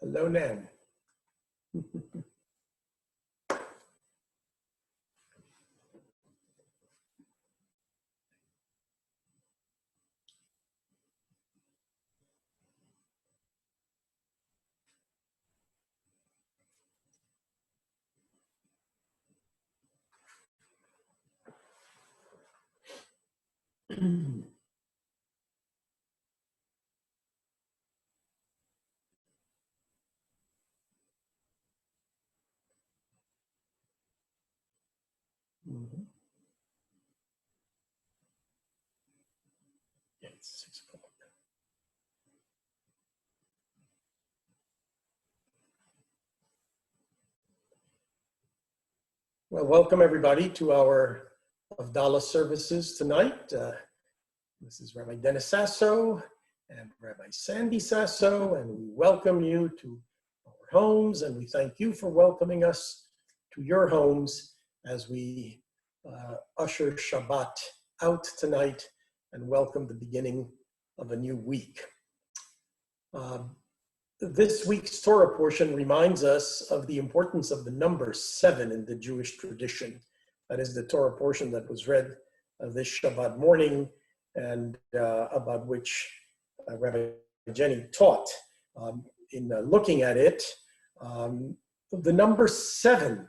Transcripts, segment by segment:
Hello, Nan. Mhm. Yeah, it's 6 o'clock. Well, welcome everybody to our Havdalah services tonight. This is Rabbi Dennis Sasso and Rabbi Sandy Sasso, and we welcome you to our homes, and we thank you for welcoming us to your homes as we usher Shabbat out tonight and welcome the beginning of a new week. This week's Torah portion reminds us of the importance of the number 7 in the Jewish tradition. That is the Torah portion that was read this Shabbat morning and about which Rabbi Jenny taught. In looking at it, the number 7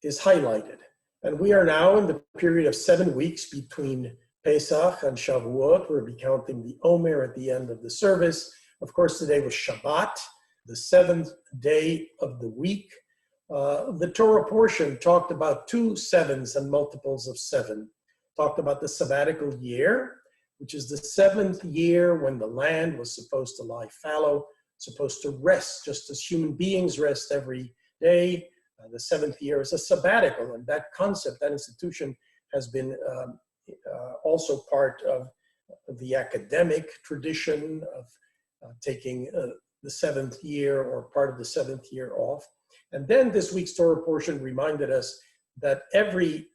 is highlighted. And we are now in the period of 7 weeks between Pesach and Shavuot. We'll be counting the Omer at the end of the service. Of course, today was Shabbat, the 7th day of the week. The Torah portion talked about 2 sevens and multiples of 7. Talked about the sabbatical year, which is the 7th year when the land was supposed to lie fallow, supposed to rest, just as human beings rest every day. The 7th year is a sabbatical, and that concept, that institution, has been also part of the academic tradition of taking the 7th year or part of the 7th year off. And then this week's Torah portion reminded us that every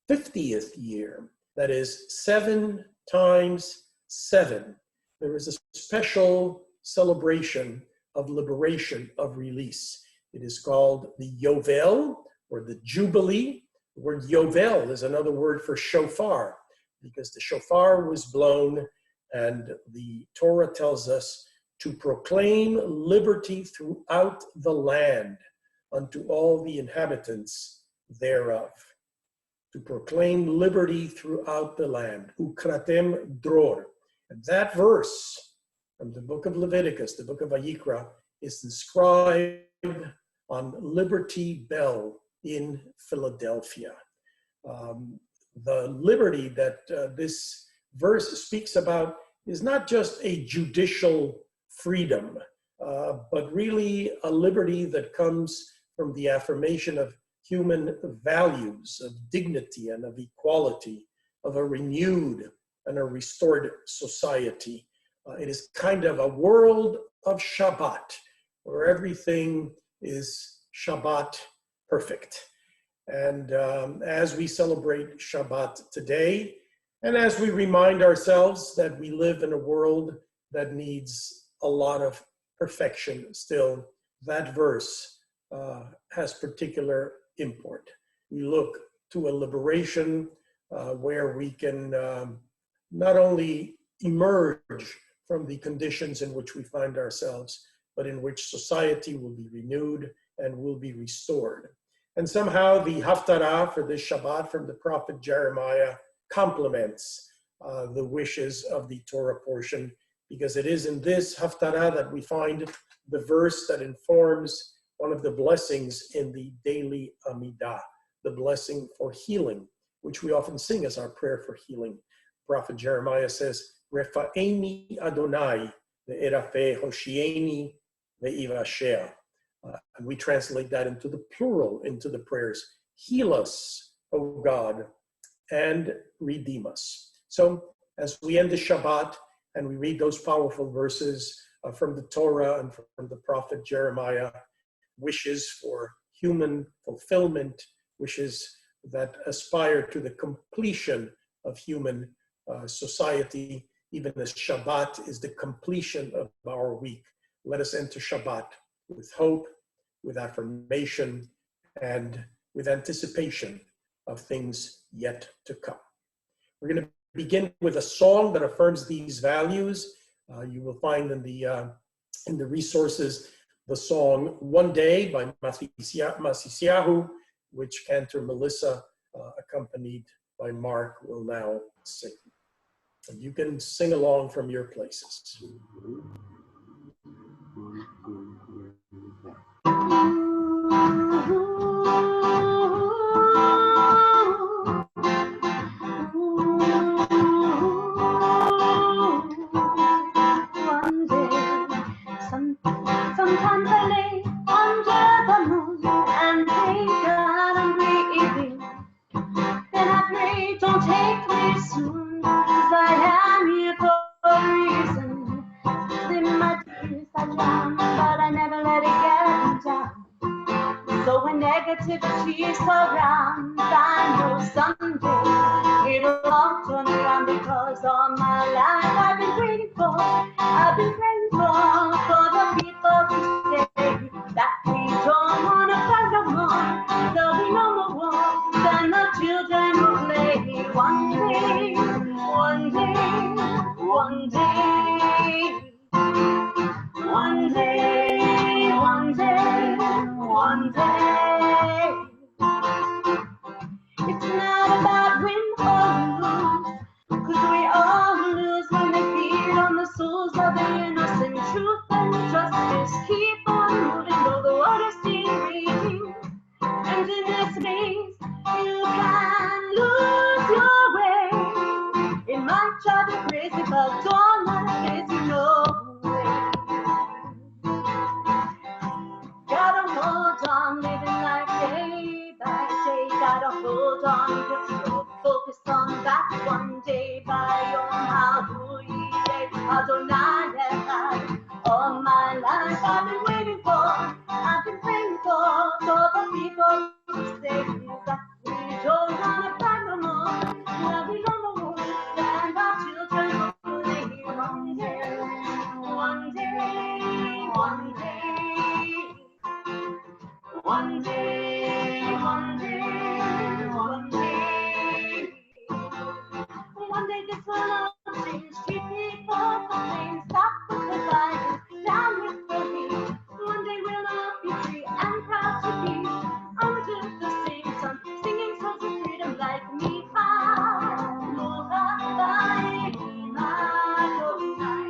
50th year, that is 7 times 7, there is a special celebration of liberation, of release. It is called the Yovel, or the Jubilee. The word Yovel is another word for shofar, because the shofar was blown, and the Torah tells us to proclaim liberty throughout the land unto all the inhabitants thereof. To proclaim liberty throughout the land. Ukratem dror. And that verse from the book of Leviticus, the book of Vayikra, is inscribed on Liberty Bell in Philadelphia. The liberty that this verse speaks about is not just a judicial freedom, but really a liberty that comes from the affirmation of human values, of dignity and of equality, of a renewed and a restored society. It is kind of a world of Shabbat, where everything is Shabbat perfect. And as we celebrate Shabbat today, and as we remind ourselves that we live in a world that needs a lot of perfection still, that verse has particular import. We look to a liberation where we can not only emerge from the conditions in which we find ourselves, but in which society will be renewed and will be restored. And somehow the Havdalah for this Shabbat from the prophet Jeremiah complements the wishes of the Torah portion, because it is in this Havdalah that we find the verse that informs one of the blessings in the daily Amidah, the blessing for healing, which we often sing as our prayer for healing. Prophet Jeremiah says, Refa'eni Adonai ve'erafe hoshieni ve'ivashea. And we translate that into the plural, into the prayers. Heal us, O God, and redeem us. So as we end the Shabbat and we read those powerful verses from the Torah and from the prophet Jeremiah, wishes for human fulfillment, wishes that aspire to the completion of human society, even as Shabbat is the completion of our week. let us enter Shabbat with hope, with affirmation, and with anticipation of things yet to come. We're going to begin with a song that affirms these values. You will find in the resources the song One Day by Masisiahu, which Cantor Melissa, accompanied by Mark, will now sing. And you can sing along from your places. Sometimes I lay under the moon and pray that I'm breathing. Then I pray, don't take me soon, 'cause I am here for a reason. In my tears I drown, but I never let it get me down. So when negativity surrounds, I know someday it'll all turn around, because all my life I've been praying for the people who say that we don't want to fight no more. There'll be no more war, then the children will play. One day, one day, one day, one day, one day, one day. It's not about win or lose, 'cause we all lose when they feed on the souls of the innocent. Truth and justice keep on moving, though the water seems raging. And in this maze, you can lose your way. It might drive you crazy, but don't let it face you no way. Gotta hold on, living life day by day. Gotta hold on, put your focus on that one day. By your Adonai Echad. All my life I've been waiting for, I've been praying for the people who say that we don't wanna fight no more, that we don't know more, and our children will play one day, one day, one day. One day, one day, one day. One day this will all change. Street people complain, stop with the violence, down with the hate. One day we'll all be free and proud to be under the same sun, singing songs of freedom like Micha, Mocha, Baima, Adonai.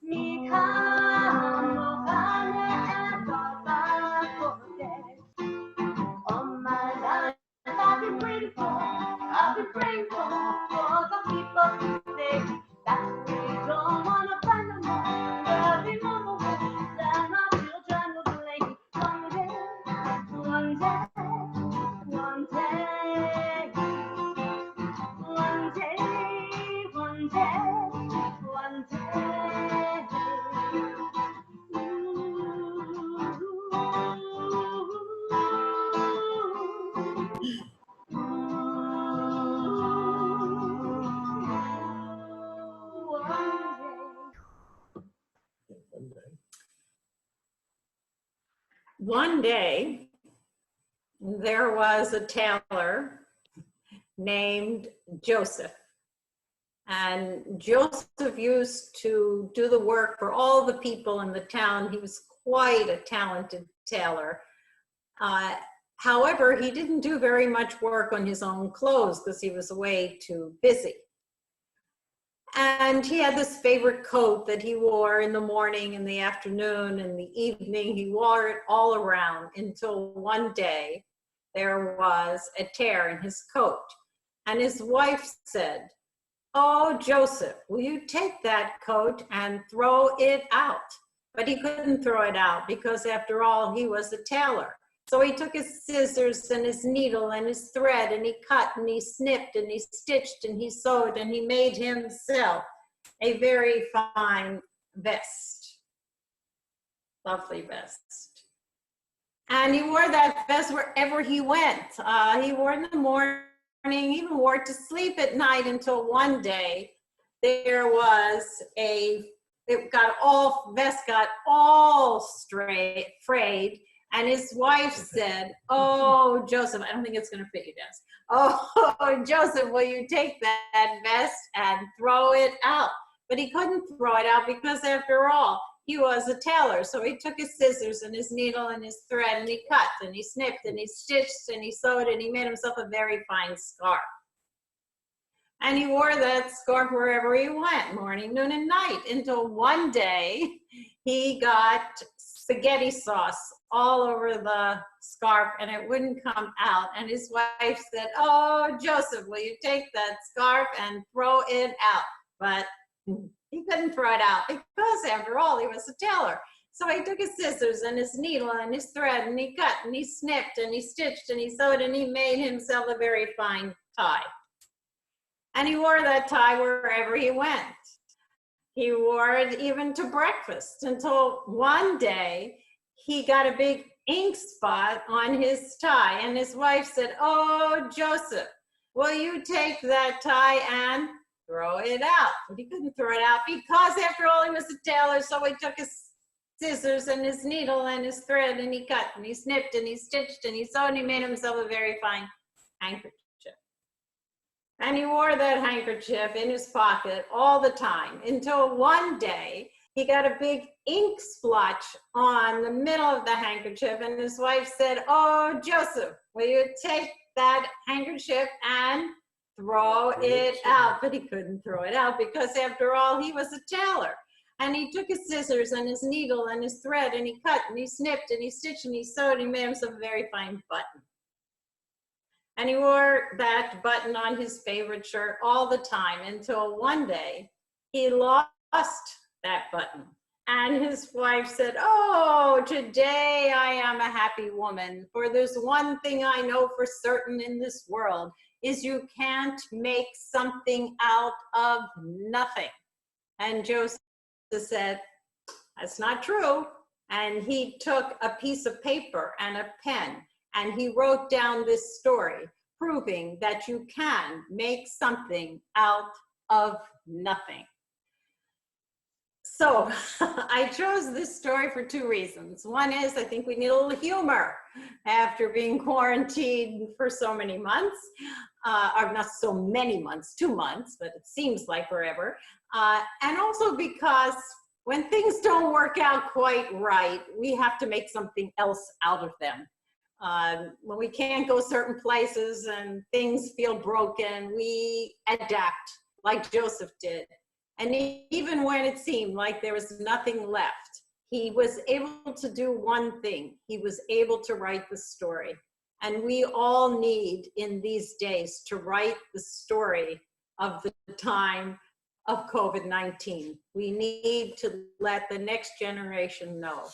Micha, Mocha, all my life I've been waiting for, I've been praying for the people who say that we don't want to fight no more, that we no more, that our children will play one day, one day, one day, one day, one day, one day. One day, there was a tailor named Joseph. And Joseph used to do the work for all the people in the town. He was quite a talented tailor. However, he didn't do very much work on his own clothes because he was way too busy. And he had this favorite coat that he wore in the morning, in the afternoon, in the evening. He wore it all around until one day there was a tear in his coat. And his wife said, "Oh, Joseph, will you take that coat and throw it out?" But he couldn't throw it out because after all, he was a tailor. So he took his scissors and his needle and his thread and he cut and he snipped and he stitched and he sewed and he made himself a very fine vest. Lovely vest. And he wore that vest wherever he went. He wore it in the morning, he even wore it to sleep at night until one day there was a vest got all frayed. And his wife said, "Oh, Joseph, I don't think it's going to fit you, Dennis. Oh, Joseph, will you take that vest and throw it out?" But he couldn't throw it out because, after all, he was a tailor. So he took his scissors and his needle and his thread, and he cut and he snipped and he stitched and he sewed and he made himself a very fine scarf. And he wore that scarf wherever he went, morning, noon, and night, until one day he got spaghetti sauce all over the scarf and it wouldn't come out. And his wife said, "Oh, Joseph, will you take that scarf and throw it out?" But he couldn't throw it out because, after all, he was a tailor. So he took his scissors and his needle and his thread and he cut and he snipped and he stitched and he sewed and he made himself a very fine tie. And he wore that tie wherever he went. He wore it even to breakfast, until one day he got a big ink spot on his tie. And his wife said, "Oh, Joseph, will you take that tie and throw it out?" But he couldn't throw it out because, after all, he was a tailor. So he took his scissors and his needle and his thread and he cut and he snipped and he stitched and he sewed and he made himself a very fine handkerchief. And he wore that handkerchief in his pocket all the time, until one day he got a big ink splotch on the middle of the handkerchief. And his wife said, "Oh, Joseph, will you take that handkerchief and throw it out?" But he couldn't throw it out because, after all, he was a tailor. And he took his scissors and his needle and his thread and he cut and he snipped and he stitched and he sewed and he made himself a very fine button. And he wore that button on his favorite shirt all the time, until one day he lost that button. And his wife said, "Oh, today I am a happy woman, for there's one thing I know for certain in this world, is you can't make something out of nothing." And Joseph said, "That's not true." And he took a piece of paper and a pen and he wrote down this story, proving that you can make something out of nothing. So I chose this story for two reasons. One is, I think we need a little humor after being quarantined for so many months, or not so many months, 2 months, but it seems like forever. And also because when things don't work out quite right, we have to make something else out of them. When we can't go certain places and things feel broken, we adapt like Joseph did. And even when it seemed like there was nothing left, he was able to do one thing. He was able to write the story. And we all need, in these days, to write the story of the time of COVID-19. We need to let the next generation know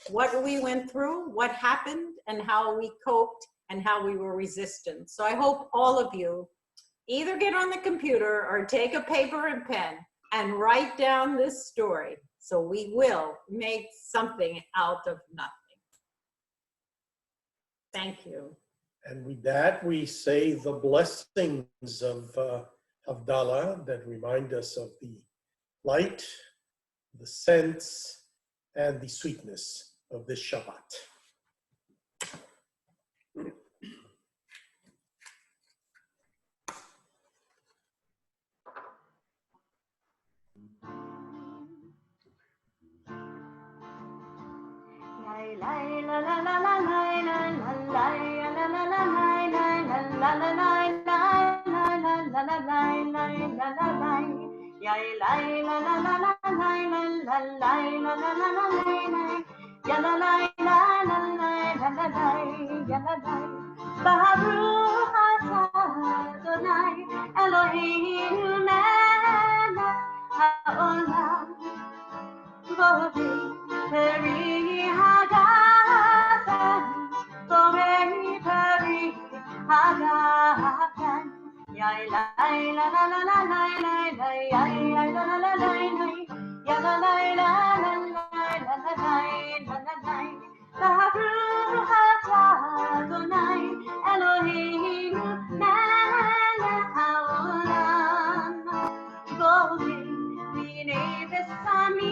what we went through, what happened, and how we coped, and how we were resistant. So I hope all of you either get on the computer or take a paper and pen and write down this story, so we will make something out of nothing. Thank you. And with that, we say the blessings of Havdalah that remind us of the light, the sense, and the sweetness of this Shabbat. Baruch atah Adonai Eloheinu melech haolam borei peri hagafen borei peri hagafen yai lai la la la la la la la yai la la la la la ya la la la la la la la la Baruch atah Adonai Eloheinu melech haolam borei minei besamim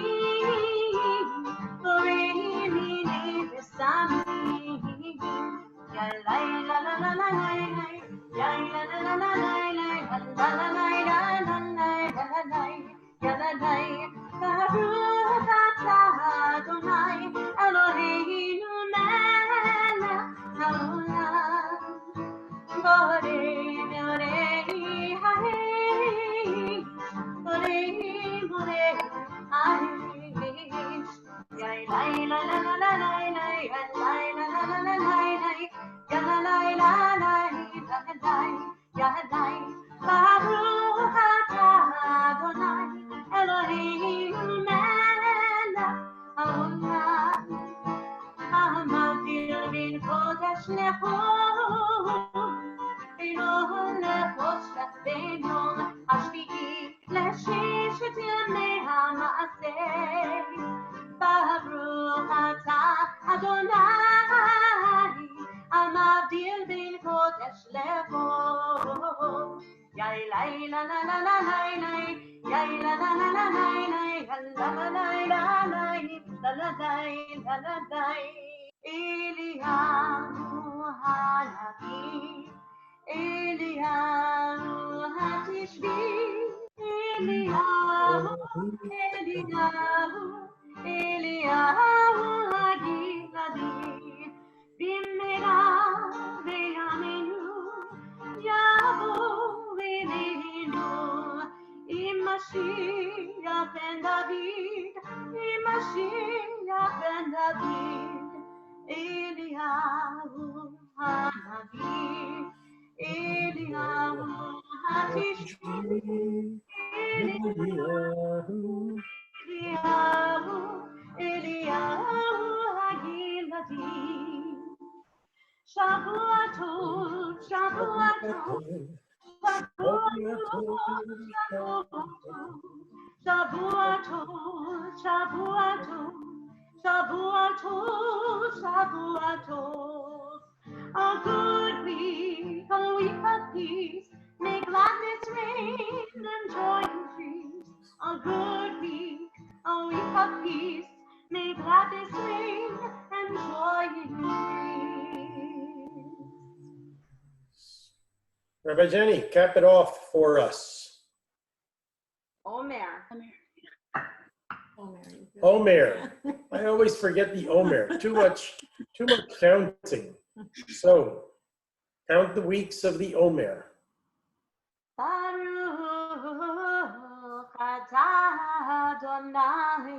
שלחו, ביום לבושתנו, השביעי לששת ימי המעשה. ברוך אתה אדוני, המבדיל בין קודש לחול. יאי לי לה לה לה לה לי, יאי לה לה לה לה לי, לה לה לה לה לי, לה לה לה לה לי. אליהו הנביא, אליהו התשבי, אליהו, אליהו הגלעדי, במהרה בימינו יבוא אלינו, עם משיח בן דוד, עם משיח בן דוד, אליהו הנביא, אליהו התשבי, אליהו הגלעדי. שבוע טוב, שבוע טוב, שבוע טוב, שבוע טוב, שבוע טוב, שבוע טוב, שבוע טוב. A good week, a week of peace, may gladness reign and joy increase. A good week, a week of peace, may gladness reign and joy increase. Rabbi Jenny, cap it off for us. Omer. Omer. I always forget the Omer. Too much counting. So, count the weeks of the Omer. Baruch atah Adonai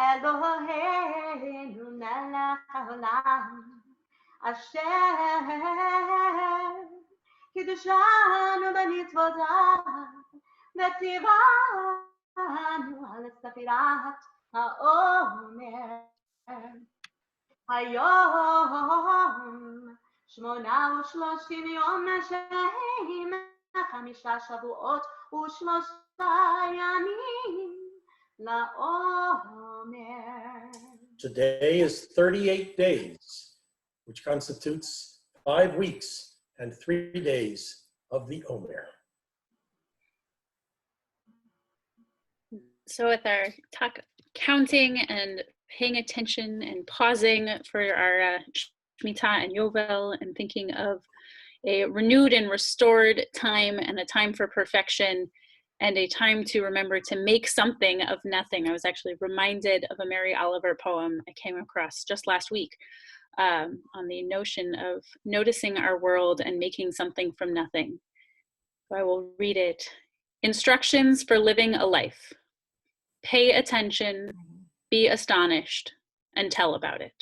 Eloheinu melech haolam Asher kiddushanu b'mitzvotav v'tzivanu al sefirat haomer hayom 38 יום שהם 5 שבועות ו3 ימים לעומר. Today is 38 days, which constitutes 5 weeks and 3 days of the Omer. So with our counting and paying attention and pausing for our Shemitah and Yovel and thinking of a renewed and restored time and a time for perfection and a time to remember to make something of nothing. I was actually reminded of a Mary Oliver poem I came across just last week on the notion of noticing our world and making something from nothing. So I will read it. Instructions for living a life. Pay attention, be astonished, and tell about it.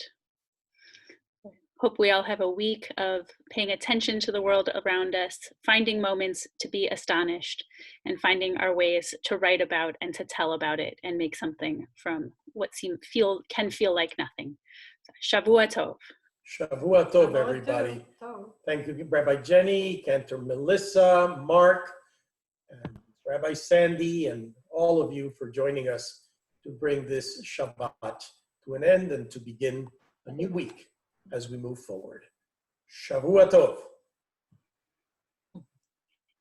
Hope we all have a week of paying attention to the world around us, finding moments to be astonished, and finding our ways to write about and to tell about it and make something from what can feel like nothing. Shavua Tov. Shavua Tov, everybody. Thank you, Rabbi Jenny, Cantor Melissa, Mark, and Rabbi Sandy, and all of you for joining us to bring this Shabbat to an end and to begin a new week as we move forward. Shavua Tov.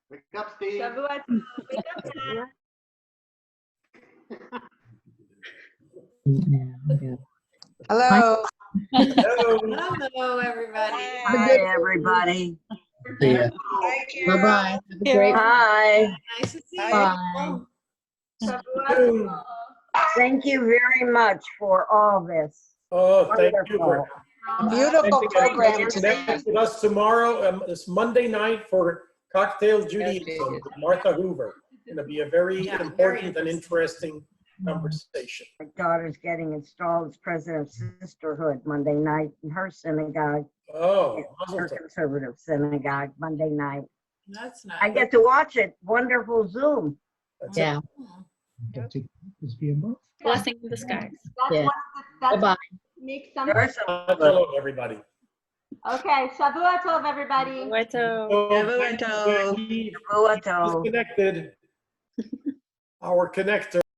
Wake up, Steve. Shavua Tov. Wake up, Dad. Hello. Hello. Hello, everybody. Hi, everybody. Yeah. Bye-bye. Have a great Hi. Nice to see Bye. you. Shavua Tov. Thank you very much for all this. Oh, thank you Wonderful. for beautiful program today. connect with us tomorrow. It's Monday night for Cocktail Judaism with Martha Hoover. It's going to be a very important and interesting conversation. My daughter's getting installed as president of Sisterhood Monday night in her synagogue, Oh, Mazel her tov. conservative synagogue, Monday night. That's nice. I get to watch it. Wonderful Zoom. That's it. Yeah. Just be a month. Blessing in disguise. That's Yeah. one of the, Bye-bye. make something. There's a- Hello, everybody. Okay, Shavua Tov, everybody. Wato. Oh, Boato. disconnected. Our connector.